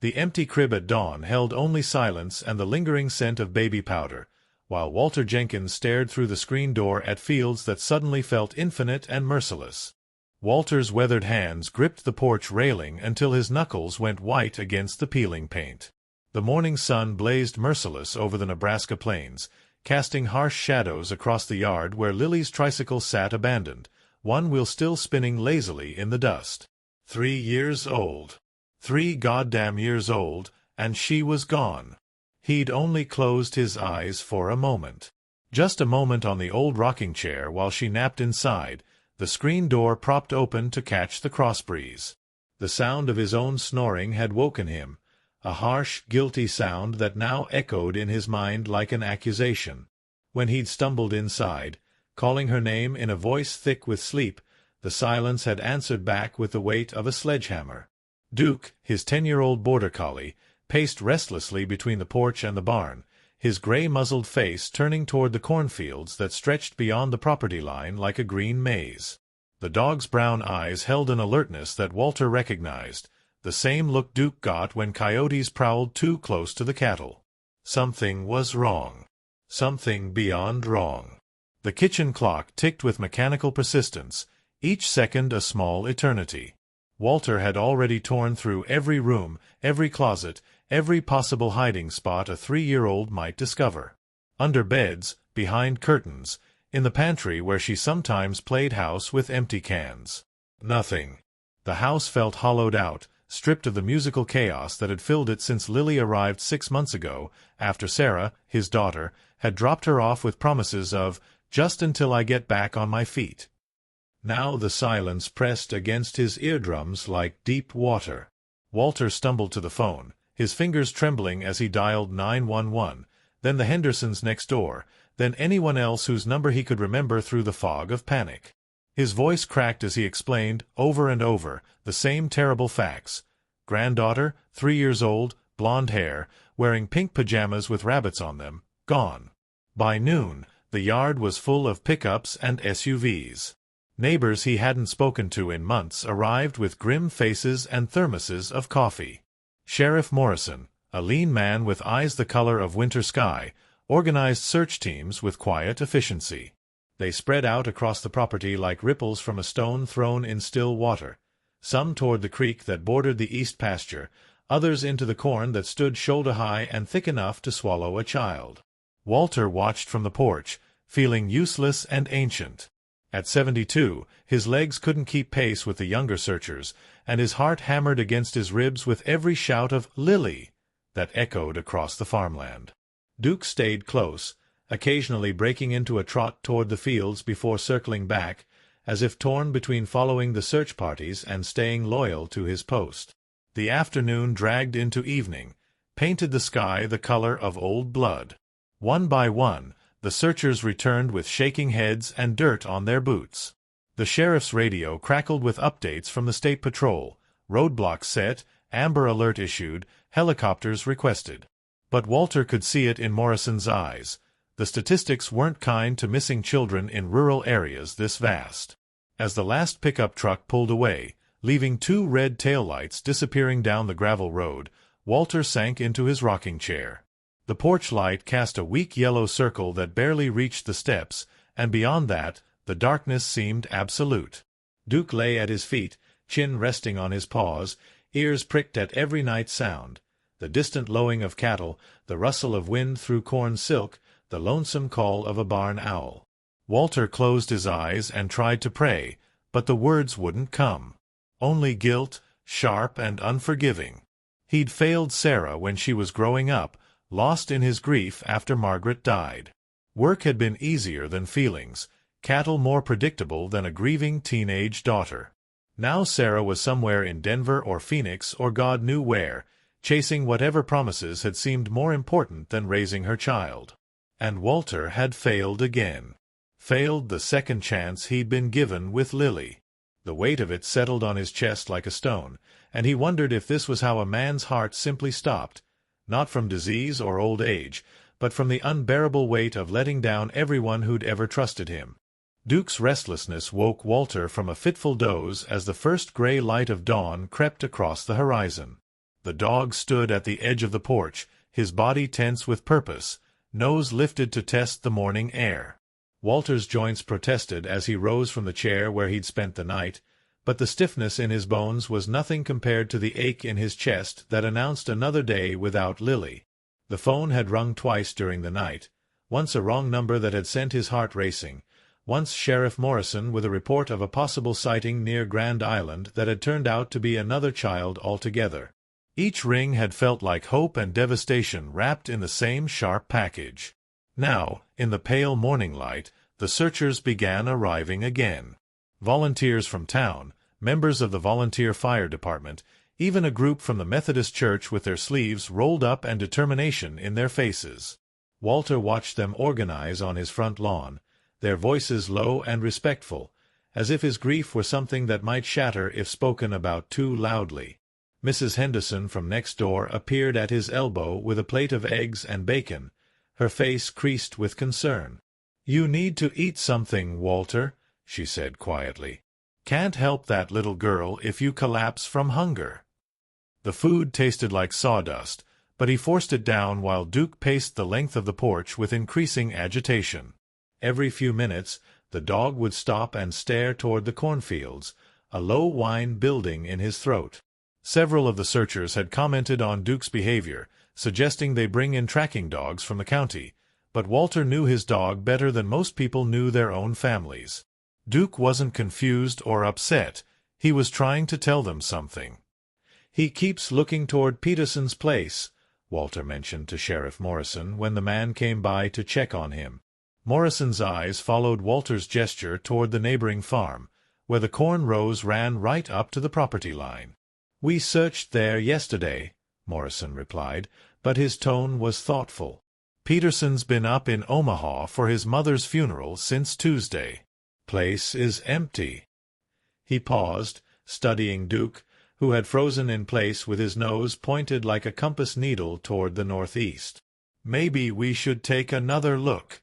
The empty crib at dawn held only silence and the lingering scent of baby powder, while Walter Jenkins stared through the screen door at fields that suddenly felt infinite and merciless. Walter's weathered hands gripped the porch railing until his knuckles went white against the peeling paint. The morning sun blazed merciless over the Nebraska plains, casting harsh shadows across the yard where Lily's tricycle sat abandoned, one wheel still spinning lazily in the dust. 3 years old. 3 goddamn years old, and she was gone. He'd only closed his eyes for a moment. Just a moment on the old rocking chair while she napped inside, the screen door propped open to catch the cross breeze. The sound of his own snoring had woken him, a harsh, guilty sound that now echoed in his mind like an accusation. When he'd stumbled inside, calling her name in a voice thick with sleep, the silence had answered back with the weight of a sledgehammer. Duke, his 10-year-old border collie, paced restlessly between the porch and the barn, his gray-muzzled face turning toward the cornfields that stretched beyond the property line like a green maze. The dog's brown eyes held an alertness that Walter recognized, the same look Duke got when coyotes prowled too close to the cattle. Something was wrong. Something beyond wrong. The kitchen clock ticked with mechanical persistence, each second a small eternity. Walter had already torn through every room, every closet, every possible hiding spot a 3-year-old might discover. Under beds, behind curtains, in the pantry where she sometimes played house with empty cans. Nothing. The house felt hollowed out, stripped of the musical chaos that had filled it since Lily arrived 6 months ago, after Sarah, his daughter, had dropped her off with promises of, "just until I get back on my feet." Now the silence pressed against his eardrums like deep water. Walter stumbled to the phone, his fingers trembling as he dialed 911, then the Hendersons next door, then anyone else whose number he could remember through the fog of panic. His voice cracked as he explained, over and over, the same terrible facts. Granddaughter, 3 years old, blonde hair, wearing pink pajamas with rabbits on them, gone. By noon, the yard was full of pickups and SUVs. Neighbors he hadn't spoken to in months arrived with grim faces and thermoses of coffee. Sheriff Morrison, a lean man with eyes the color of winter sky, organized search teams with quiet efficiency. They spread out across the property like ripples from a stone thrown in still water, some toward the creek that bordered the east pasture, others into the corn that stood shoulder-high and thick enough to swallow a child. Walter watched from the porch, feeling useless and ancient. At 72, his legs couldn't keep pace with the younger searchers, and his heart hammered against his ribs with every shout of "Lily!" that echoed across the farmland. Duke stayed close, occasionally breaking into a trot toward the fields before circling back, as if torn between following the search parties and staying loyal to his post. The afternoon dragged into evening, painted the sky the color of old blood. One by one, the searchers returned with shaking heads and dirt on their boots. The sheriff's radio crackled with updates from the state patrol, roadblocks set, Amber Alert issued, helicopters requested. But Walter could see it in Morrison's eyes. The statistics weren't kind to missing children in rural areas this vast. As the last pickup truck pulled away, leaving 2 red taillights disappearing down the gravel road, Walter sank into his rocking chair. The porch light cast a weak yellow circle that barely reached the steps, and beyond that, the darkness seemed absolute. Duke lay at his feet, chin resting on his paws, ears pricked at every night sound, the distant lowing of cattle, the rustle of wind through corn silk, the lonesome call of a barn owl. Walter closed his eyes and tried to pray, but the words wouldn't come. Only guilt, sharp and unforgiving. He'd failed Sarah when she was growing up, lost in his grief after Margaret died. Work had been easier than feelings, cattle more predictable than a grieving teenage daughter. Now Sarah was somewhere in Denver or Phoenix or God knew where, chasing whatever promises had seemed more important than raising her child. And Walter had failed again. Failed the second chance he'd been given with Lily. The weight of it settled on his chest like a stone, and he wondered if this was how a man's heart simply stopped, not from disease or old age, but from the unbearable weight of letting down everyone who'd ever trusted him. Duke's restlessness woke Walter from a fitful doze as the first gray light of dawn crept across the horizon. The dog stood at the edge of the porch, his body tense with purpose, nose lifted to test the morning air. Walter's joints protested as he rose from the chair where he'd spent the night, but the stiffness in his bones was nothing compared to the ache in his chest that announced another day without Lily. The phone had rung twice during the night, once a wrong number that had sent his heart racing, once Sheriff Morrison with a report of a possible sighting near Grand Island that had turned out to be another child altogether. Each ring had felt like hope and devastation wrapped in the same sharp package. Now, in the pale morning light, the searchers began arriving again. Volunteers from town, members of the volunteer fire department, even a group from the Methodist Church with their sleeves rolled up and determination in their faces. Walter watched them organize on his front lawn, their voices low and respectful, as if his grief were something that might shatter if spoken about too loudly. Mrs. Henderson from next door appeared at his elbow with a plate of eggs and bacon, her face creased with concern. "You need to eat something, Walter," she said quietly. "Can't help that little girl if you collapse from hunger." The food tasted like sawdust, but he forced it down while Duke paced the length of the porch with increasing agitation. Every few minutes the dog would stop and stare toward the cornfields, a low whine building in his throat. Several of the searchers had commented on Duke's behavior, suggesting they bring in tracking dogs from the county, but Walter knew his dog better than most people knew their own families. Duke wasn't confused or upset. He was trying to tell them something. "He keeps looking toward Peterson's place," Walter mentioned to Sheriff Morrison when the man came by to check on him. Morrison's eyes followed Walter's gesture toward the neighboring farm, where the corn rows ran right up to the property line. "We searched there yesterday," Morrison replied, but his tone was thoughtful. "Peterson's been up in Omaha for his mother's funeral since Tuesday. Place is empty." He paused, studying Duke, who had frozen in place with his nose pointed like a compass needle toward the northeast. "Maybe we should take another look."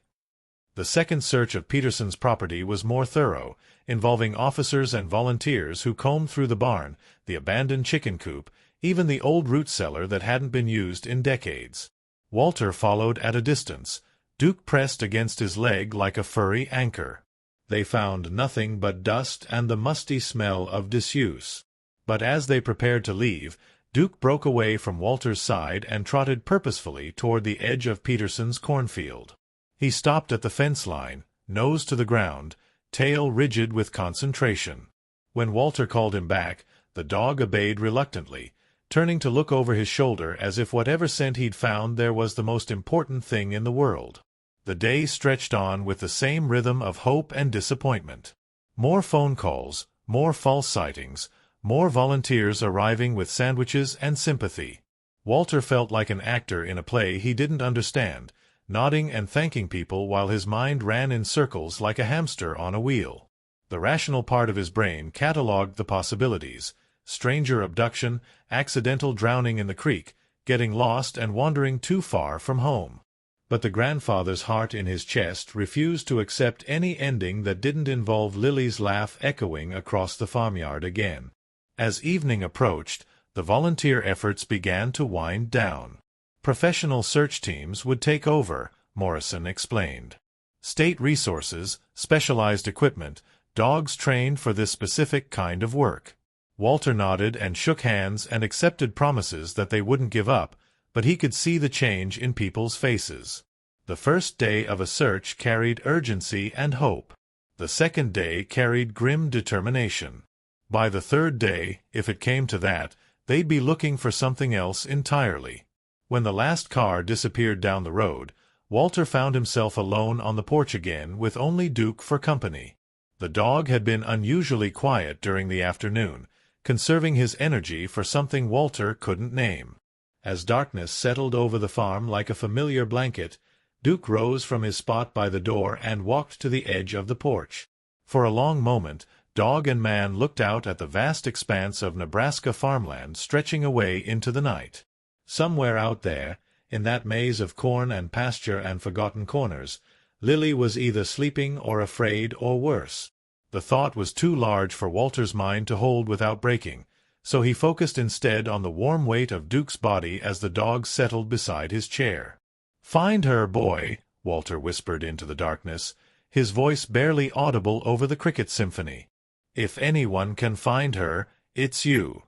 The second search of Peterson's property was more thorough, involving officers and volunteers who combed through the barn, the abandoned chicken coop, even the old root cellar that hadn't been used in decades. Walter followed at a distance, Duke pressed against his leg like a furry anchor. They found nothing but dust and the musty smell of disuse. But as they prepared to leave, Duke broke away from Walter's side and trotted purposefully toward the edge of Peterson's cornfield. He stopped at the fence line, nose to the ground, tail rigid with concentration. When Walter called him back, the dog obeyed reluctantly, turning to look over his shoulder as if whatever scent he'd found there was the most important thing in the world. The day stretched on with the same rhythm of hope and disappointment. More phone calls, more false sightings, more volunteers arriving with sandwiches and sympathy. Walter felt like an actor in a play he didn't understand, nodding and thanking people while his mind ran in circles like a hamster on a wheel. The rational part of his brain catalogued the possibilities: stranger abduction, accidental drowning in the creek, getting lost and wandering too far from home. But the grandfather's heart in his chest refused to accept any ending that didn't involve Lily's laugh echoing across the farmyard again. As evening approached, the volunteer efforts began to wind down. Professional search teams would take over, Morrison explained. State resources, specialized equipment, dogs trained for this specific kind of work. Walter nodded and shook hands and accepted promises that they wouldn't give up, but he could see the change in people's faces. The first day of a search carried urgency and hope. The second day carried grim determination. By the third day, if it came to that, they'd be looking for something else entirely. When the last car disappeared down the road, Walter found himself alone on the porch again with only Duke for company. The dog had been unusually quiet during the afternoon, conserving his energy for something Walter couldn't name. As darkness settled over the farm like a familiar blanket, Duke rose from his spot by the door and walked to the edge of the porch. For a long moment, dog and man looked out at the vast expanse of Nebraska farmland stretching away into the night. Somewhere out there, in that maze of corn and pasture and forgotten corners, Lily was either sleeping or afraid or worse. The thought was too large for Walter's mind to hold without breaking, so he focused instead on the warm weight of Duke's body as the dog settled beside his chair. "Find her, boy," Walter whispered into the darkness, his voice barely audible over the cricket symphony. "If anyone can find her, it's you."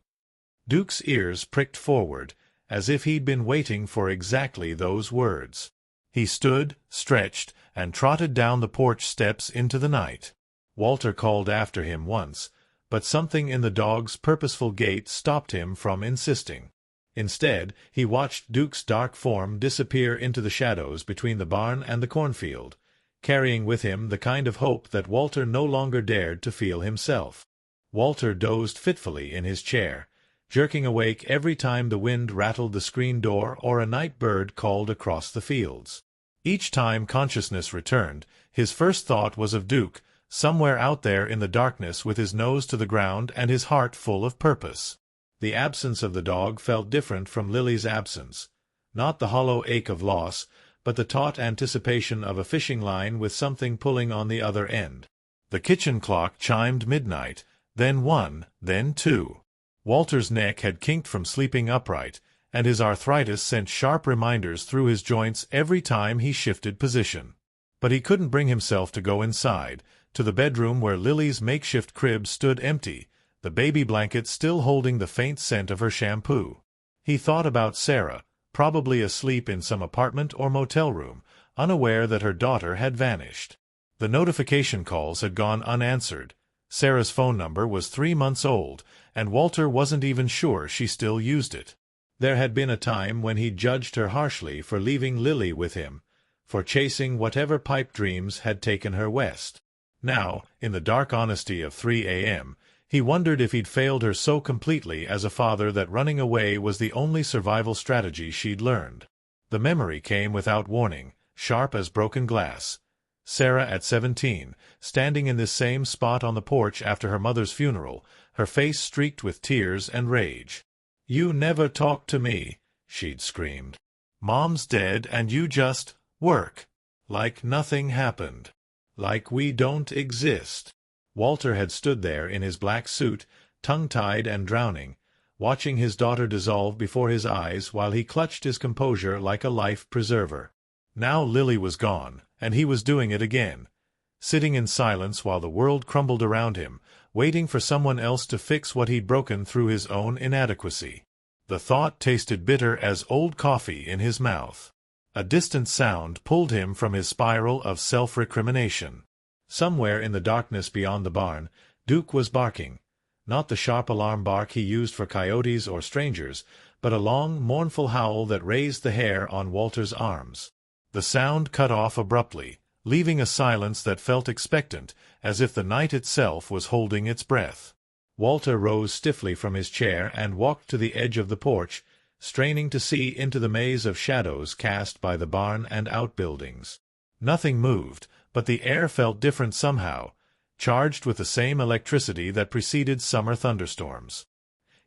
Duke's ears pricked forward, as if he'd been waiting for exactly those words. He stood, stretched, and trotted down the porch steps into the night. Walter called after him once, but something in the dog's purposeful gait stopped him from insisting. Instead, he watched Duke's dark form disappear into the shadows between the barn and the cornfield, carrying with him the kind of hope that Walter no longer dared to feel himself. Walter dozed fitfully in his chair, jerking awake every time the wind rattled the screen door or a night bird called across the fields. Each time consciousness returned, his first thought was of Duke, somewhere out there in the darkness with his nose to the ground and his heart full of purpose. The absence of the dog felt different from Lily's absence. Not the hollow ache of loss, but the taut anticipation of a fishing line with something pulling on the other end. The kitchen clock chimed midnight, then 1, then 2. Walter's neck had kinked from sleeping upright, and his arthritis sent sharp reminders through his joints every time he shifted position. But he couldn't bring himself to go inside, to the bedroom where Lily's makeshift crib stood empty, the baby blanket still holding the faint scent of her shampoo. He thought about Sarah, probably asleep in some apartment or motel room, unaware that her daughter had vanished. The notification calls had gone unanswered. Sarah's phone number was 3 months old, and Walter wasn't even sure she still used it. There had been a time when he judged her harshly for leaving Lily with him, for chasing whatever pipe dreams had taken her west. Now, in the dark honesty of 3 a.m., he wondered if he'd failed her so completely as a father that running away was the only survival strategy she'd learned. The memory came without warning, sharp as broken glass. Sarah at 17, standing in this same spot on the porch after her mother's funeral, her face streaked with tears and rage. "You never talk to me," she'd screamed. "Mom's dead and you just work. Like nothing happened. Like we don't exist." Walter had stood there in his black suit, tongue-tied and drowning, watching his daughter dissolve before his eyes while he clutched his composure like a life-preserver. Now Lily was gone, and he was doing it again, sitting in silence while the world crumbled around him, waiting for someone else to fix what he'd broken through his own inadequacy. The thought tasted bitter as old coffee in his mouth. A distant sound pulled him from his spiral of self-recrimination. Somewhere in the darkness beyond the barn, Duke was barking, not the sharp alarm bark he used for coyotes or strangers, but a long, mournful howl that raised the hair on Walter's arms. The sound cut off abruptly, leaving a silence that felt expectant, as if the night itself was holding its breath. Walter rose stiffly from his chair and walked to the edge of the porch, straining to see into the maze of shadows cast by the barn and outbuildings. Nothing moved, but the air felt different somehow, charged with the same electricity that preceded summer thunderstorms.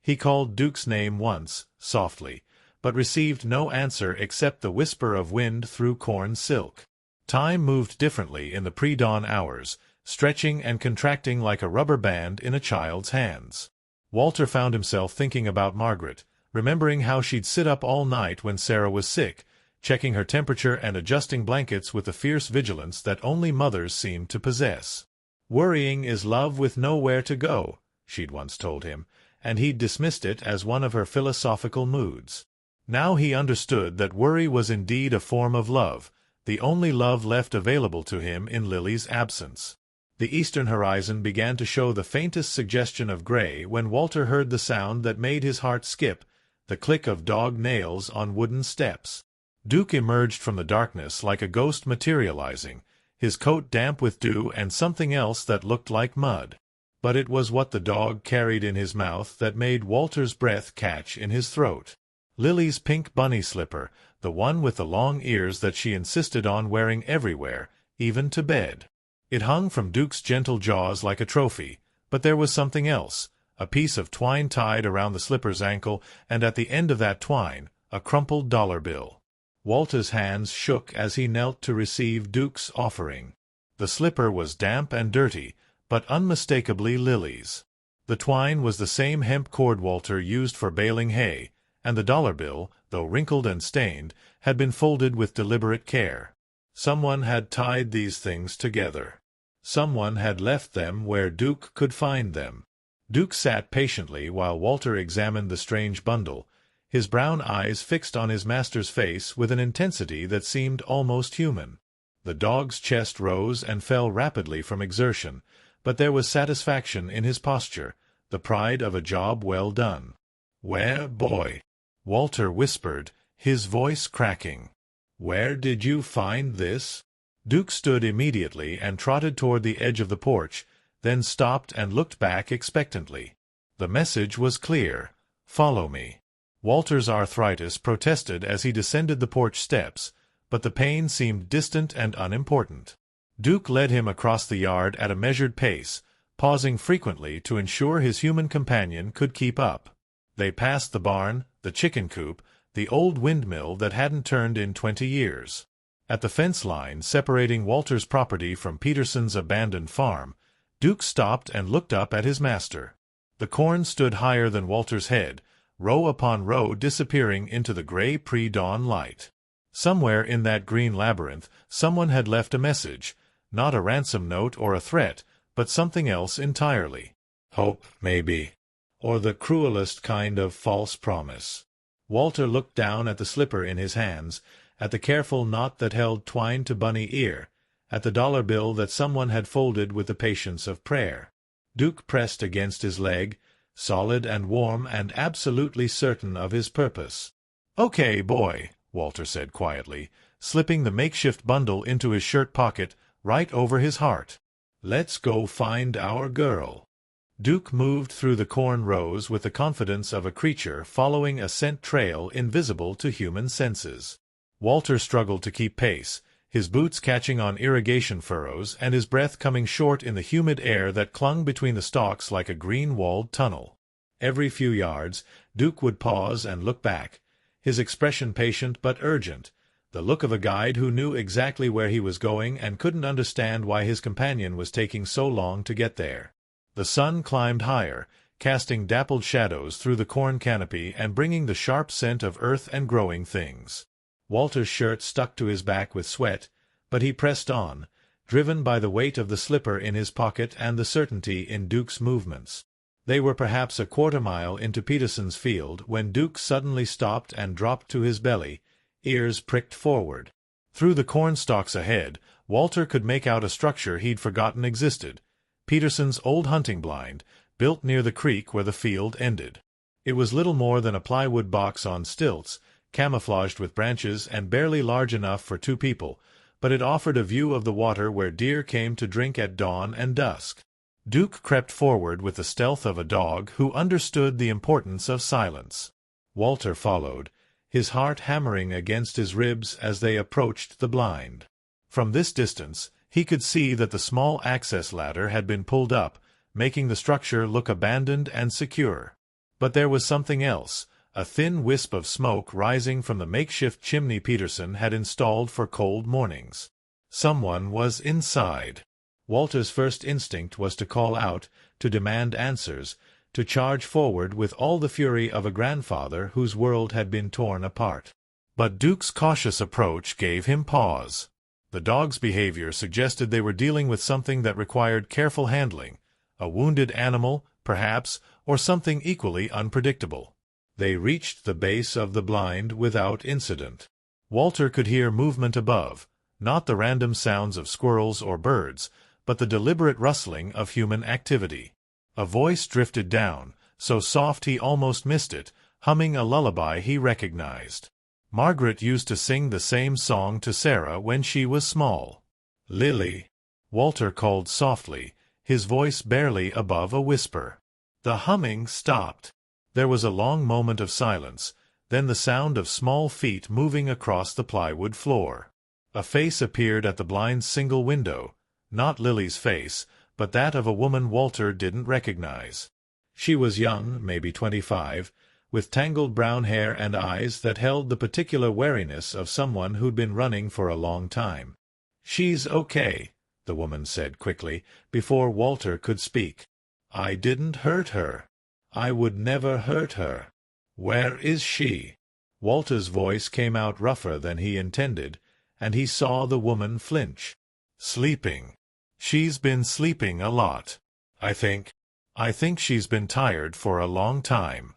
He called Duke's name once, softly, but received no answer except the whisper of wind through corn silk. Time moved differently in the pre-dawn hours, stretching and contracting like a rubber band in a child's hands. Walter found himself thinking about Margaret, remembering how she'd sit up all night when Sarah was sick, checking her temperature and adjusting blankets with the fierce vigilance that only mothers seemed to possess. "Worrying is love with nowhere to go," she'd once told him, and he'd dismissed it as one of her philosophical moods. Now he understood that worry was indeed a form of love, the only love left available to him in Lily's absence. The eastern horizon began to show the faintest suggestion of gray when Walter heard the sound that made his heart skip, the click of dog nails on wooden steps. Duke emerged from the darkness like a ghost materializing, his coat damp with dew and something else that looked like mud. But it was what the dog carried in his mouth that made Walter's breath catch in his throat. Lily's pink bunny slipper, the one with the long ears that she insisted on wearing everywhere, even to bed. It hung from Duke's gentle jaws like a trophy, but there was something else, a piece of twine tied around the slipper's ankle, and at the end of that twine, a crumpled dollar bill. Walter's hands shook as he knelt to receive Duke's offering. The slipper was damp and dirty, but unmistakably Lily's. The twine was the same hemp cord Walter used for baling hay, and the dollar bill, though wrinkled and stained, had been folded with deliberate care. Someone had tied these things together. Someone had left them where Duke could find them. Duke sat patiently while Walter examined the strange bundle, his brown eyes fixed on his master's face with an intensity that seemed almost human. The dog's chest rose and fell rapidly from exertion, but there was satisfaction in his posture, the pride of a job well done. "Where, boy?" Walter whispered, his voice cracking. "Where did you find this?" Duke stood immediately and trotted toward the edge of the porch, then stopped and looked back expectantly. The message was clear: "Follow me." Walter's arthritis protested as he descended the porch steps, but the pain seemed distant and unimportant. Duke led him across the yard at a measured pace, pausing frequently to ensure his human companion could keep up. They passed the barn, the chicken coop, the old windmill that hadn't turned in 20 years. At the fence line separating Walter's property from Peterson's abandoned farm, Duke stopped and looked up at his master. The corn stood higher than Walter's head, row upon row disappearing into the gray pre-dawn light. Somewhere in that green labyrinth someone had left a message, not a ransom note or a threat, but something else entirely. Hope, maybe. Or the cruelest kind of false promise. Walter looked down at the slipper in his hands, at the careful knot that held twine to Bunny ear, at the dollar bill that someone had folded with the patience of prayer. Duke pressed against his leg, solid and warm and absolutely certain of his purpose. "Okay, boy," Walter said quietly, slipping the makeshift bundle into his shirt pocket right over his heart. "Let's go find our girl." Duke moved through the corn rows with the confidence of a creature following a scent trail invisible to human senses. Walter struggled to keep pace, his boots catching on irrigation furrows and his breath coming short in the humid air that clung between the stalks like a green-walled tunnel. Every few yards, Duke would pause and look back, his expression patient but urgent, the look of a guide who knew exactly where he was going and couldn't understand why his companion was taking so long to get there. The sun climbed higher, casting dappled shadows through the corn canopy and bringing the sharp scent of earth and growing things. Walter's shirt stuck to his back with sweat, but he pressed on, driven by the weight of the slipper in his pocket and the certainty in Duke's movements. They were perhaps a quarter-mile into Peterson's field when Duke suddenly stopped and dropped to his belly, ears pricked forward. Through the corn stalks ahead, Walter could make out a structure he'd forgotten existed, Peterson's old hunting blind, built near the creek where the field ended. It was little more than a plywood box on stilts, camouflaged with branches and barely large enough for 2 people, but it offered a view of the water where deer came to drink at dawn and dusk. Duke crept forward with the stealth of a dog who understood the importance of silence. Walter followed, his heart hammering against his ribs as they approached the blind. From this distance, he could see that the small access ladder had been pulled up, making the structure look abandoned and secure. But there was something else, a thin wisp of smoke rising from the makeshift chimney Peterson had installed for cold mornings. Someone was inside. Walter's first instinct was to call out, to demand answers, to charge forward with all the fury of a grandfather whose world had been torn apart. But Duke's cautious approach gave him pause. The dog's behavior suggested they were dealing with something that required careful handling, a wounded animal, perhaps, or something equally unpredictable. They reached the base of the blind without incident. Walter could hear movement above, not the random sounds of squirrels or birds, but the deliberate rustling of human activity. A voice drifted down, so soft he almost missed it, humming a lullaby he recognized. Margaret used to sing the same song to Sarah when she was small. "Lily," Walter called softly, his voice barely above a whisper. The humming stopped. There was a long moment of silence, then the sound of small feet moving across the plywood floor. A face appeared at the blind's single window, not Lily's face, but that of a woman Walter didn't recognize. She was young, maybe 25, with tangled brown hair and eyes that held the particular wariness of someone who'd been running for a long time. "She's okay," the woman said quickly, before Walter could speak. I didn't hurt her. I would never hurt her. Where is she?" Walter's voice came out rougher than he intended, and he saw the woman flinch. "Sleeping. She's been sleeping a lot. I think she's been tired for a long time."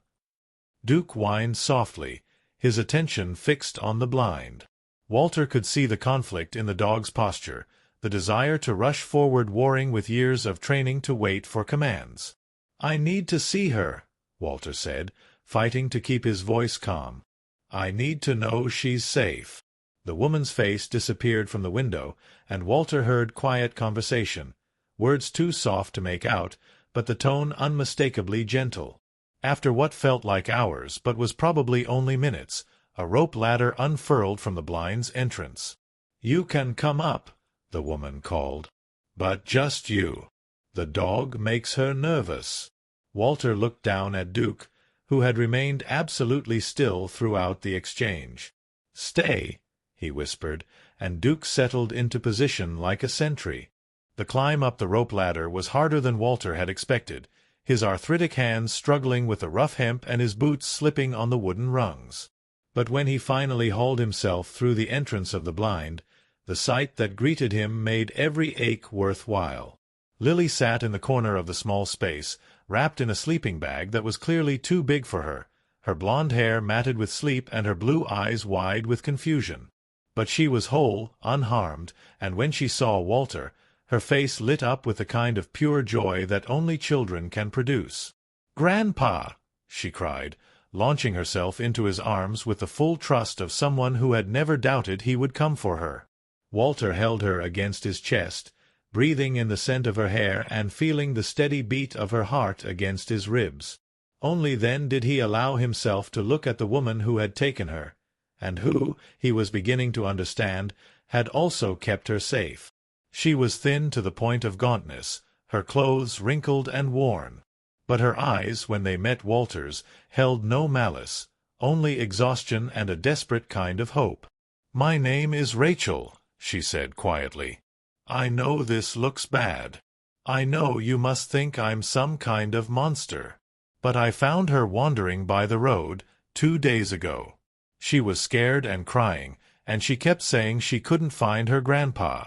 Duke whined softly, his attention fixed on the blind. Walter could see the conflict in the dog's posture, the desire to rush forward warring with years of training to wait for commands. "I need to see her," Walter said, fighting to keep his voice calm. "I need to know she's safe." The woman's face disappeared from the window, and Walter heard quiet conversation, words too soft to make out, but the tone unmistakably gentle. After what felt like hours, but was probably only minutes, a rope ladder unfurled from the blind's entrance. "You can come up," the woman called. "But just you. The dog makes her nervous." Walter looked down at Duke, who had remained absolutely still throughout the exchange. "Stay," he whispered, and Duke settled into position like a sentry. The climb up the rope ladder was harder than Walter had expected, his arthritic hands struggling with the rough hemp and his boots slipping on the wooden rungs. But when he finally hauled himself through the entrance of the blind, the sight that greeted him made every ache worth while. Lily sat in the corner of the small space, wrapped in a sleeping bag that was clearly too big for her, her blonde hair matted with sleep and her blue eyes wide with confusion. But she was whole, unharmed, and when she saw Walter, her face lit up with the kind of pure joy that only children can produce. "Grandpa!" she cried, launching herself into his arms with the full trust of someone who had never doubted he would come for her. Walter held her against his chest, breathing in the scent of her hair and feeling the steady beat of her heart against his ribs. Only then did he allow himself to look at the woman who had taken her, and who, he was beginning to understand, had also kept her safe. She was thin to the point of gauntness, her clothes wrinkled and worn. But her eyes, when they met Walter's, held no malice, only exhaustion and a desperate kind of hope. "My name is Rachel," she said quietly. "I know this looks bad. I know you must think I'm some kind of monster. But I found her wandering by the road 2 days ago. She was scared and crying, and she kept saying she couldn't find her grandpa."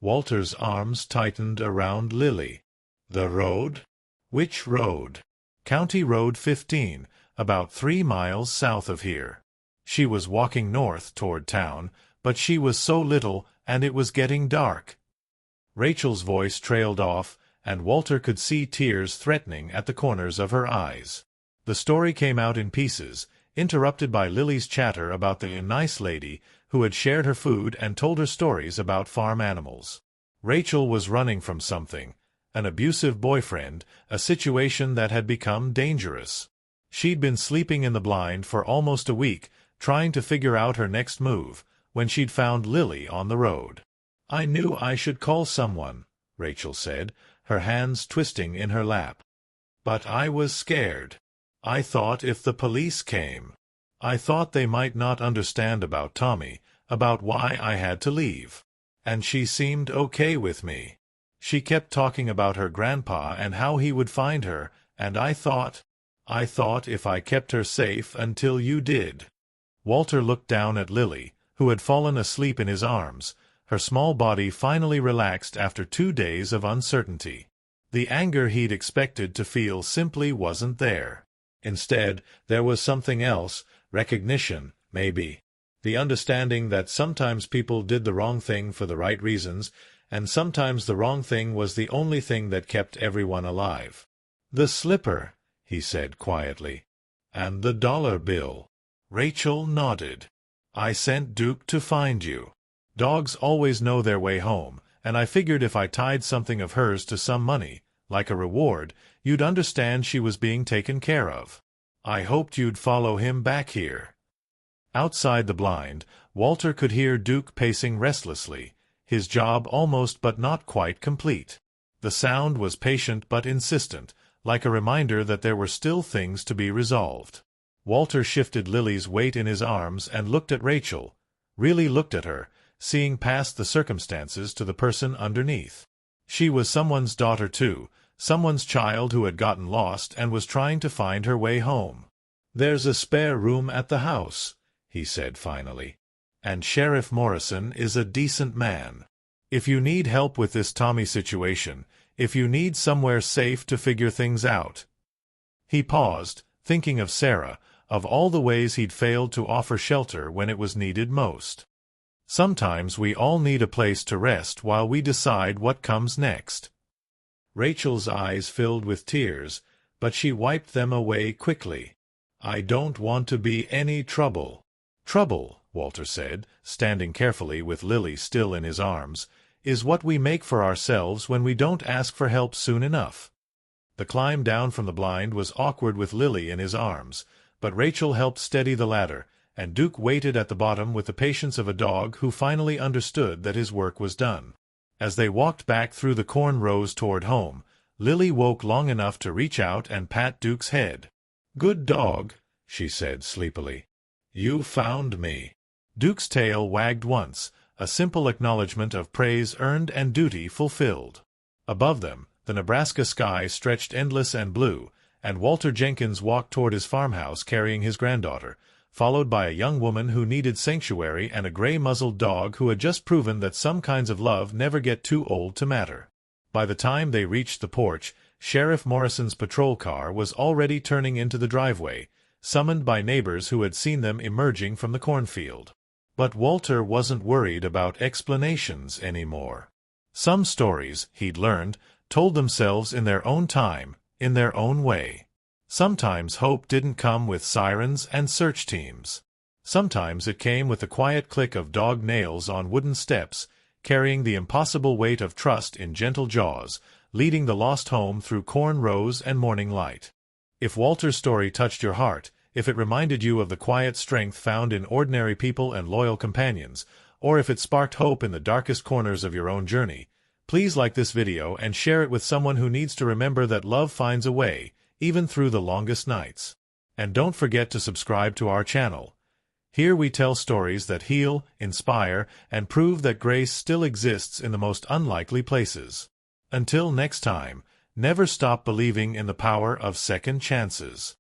Walter's arms tightened around Lily. "The road? Which road?" "County Road 15, about 3 miles south of here." She was walking north toward town, but she was so little, and it was getting dark. Rachel's voice trailed off, and Walter could see tears threatening at the corners of her eyes. The story came out in pieces, interrupted by Lily's chatter about the nice lady who had shared her food and told her stories about farm animals. Rachel was running from something, an abusive boyfriend, a situation that had become dangerous. She'd been sleeping in the blind for almost a week, trying to figure out her next move, when she'd found Lily on the road. "I knew I should call someone," Rachel said, her hands twisting in her lap. "But I was scared. I thought if the police came, I thought they might not understand about Tommy, about why I had to leave. And she seemed okay with me. She kept talking about her grandpa and how he would find her, and I thought if I kept her safe until you did." Walter looked down at Lily, who had fallen asleep in his arms, her small body finally relaxed after 2 days of uncertainty. The anger he'd expected to feel simply wasn't there. Instead, there was something else, recognition, maybe. The understanding that sometimes people did the wrong thing for the right reasons, and sometimes the wrong thing was the only thing that kept everyone alive. "The slipper," he said quietly. "And the dollar bill." Rachel nodded. "I sent Duke to find you. Dogs always know their way home, and I figured if I tied something of hers to some money, like a reward, you'd understand she was being taken care of. I hoped you'd follow him back here." Outside the blind, Walter could hear Duke pacing restlessly, his job almost but not quite complete. The sound was patient but insistent, like a reminder that there were still things to be resolved. Walter shifted Lily's weight in his arms and looked at Rachel, really looked at her, seeing past the circumstances to the person underneath. She was someone's daughter too, someone's child who had gotten lost and was trying to find her way home. "There's a spare room at the house," he said finally. "And Sheriff Morrison is a decent man. If you need help with this Tommy situation, if you need somewhere safe to figure things out." He paused, thinking of Sarah, of all the ways he'd failed to offer shelter when it was needed most. Sometimes we all need a place to rest while we decide what comes next. Rachel's eyes filled with tears, but she wiped them away quickly. "I don't want to be any trouble." "Trouble," Walter said, standing carefully with Lily still in his arms, "is what we make for ourselves when we don't ask for help soon enough." The climb down from the blind was awkward with Lily in his arms, but Rachel helped steady the ladder, and Duke waited at the bottom with the patience of a dog who finally understood that his work was done. As they walked back through the corn rows toward home, Lily woke long enough to reach out and pat Duke's head. "Good dog," she said sleepily. "You found me." Duke's tail wagged once, a simple acknowledgment of praise earned and duty fulfilled. Above them, the Nebraska sky stretched endless and blue, and Walter Jenkins walked toward his farmhouse carrying his granddaughter, followed by a young woman who needed sanctuary and a gray-muzzled dog who had just proven that some kinds of love never get too old to matter. By the time they reached the porch, Sheriff Morrison's patrol car was already turning into the driveway, summoned by neighbors who had seen them emerging from the cornfield. But Walter wasn't worried about explanations anymore. Some stories, he'd learned, told themselves in their own time, in their own way. Sometimes hope didn't come with sirens and search teams. Sometimes it came with the quiet click of dog nails on wooden steps, carrying the impossible weight of trust in gentle jaws, leading the lost home through corn rows and morning light. If Walter's story touched your heart, if it reminded you of the quiet strength found in ordinary people and loyal companions, or if it sparked hope in the darkest corners of your own journey, please like this video and share it with someone who needs to remember that love finds a way, even through the longest nights. And don't forget to subscribe to our channel. Here we tell stories that heal, inspire, and prove that grace still exists in the most unlikely places. Until next time, never stop believing in the power of second chances.